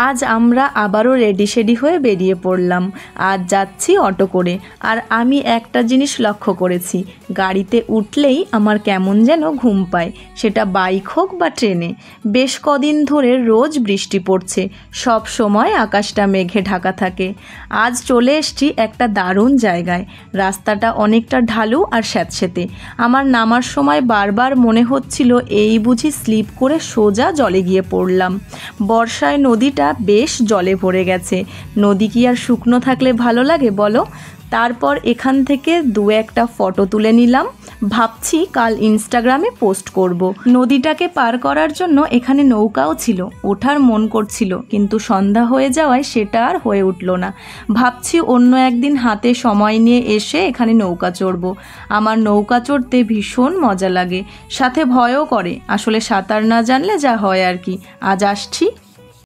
আজ আমরা আবারও রেডি শেডি হয়ে বেরিয়ে পড়লাম। আজ যাচ্ছি অটো করে। আর আমি একটা জিনিস লক্ষ্য করেছি, গাড়িতে উঠলেই আমার কেমন যেন ঘুম পায়, সেটা বাইক হোক বা ট্রেনে। বেশ কদিন ধরে রোজ বৃষ্টি পড়ছে, সব সময় আকাশটা মেঘে ঢাকা থাকে। আজ চলে এসেছি একটা দারুণ জায়গায়। রাস্তাটা অনেকটা ঢালু আর স্যাঁতসেঁতে। আমার নামার সময় বারবার মনে হচ্ছিল এই বুঝি স্লিপ করে সোজা জলে গিয়ে পড়লাম। বর্ষায় নদীটা বেশ জলে ভরে গেছে। নদী কি আর শুকনো থাকলে ভালো লাগে বলো? তারপর এখান থেকে দু একটা ফটো তুলে নিলাম। ভাবছি কাল ইনস্টাগ্রামে পোস্ট করব। নদীটাকে পার করার জন্য এখানে নৌকাও ছিল, ওঠার মন করছিল, কিন্তু সন্ধ্যা হয়ে যাওয়ায় সেটা আর হয়ে উঠল না। ভাবছি অন্য একদিন হাতে সময় নিয়ে এসে এখানে নৌকা চড়ব। আমার নৌকা চড়তে ভীষণ মজা লাগে, সাথে ভয়ও করে। আসলে সাঁতার না জানলে যা হয় আর কি। আজ আসছি।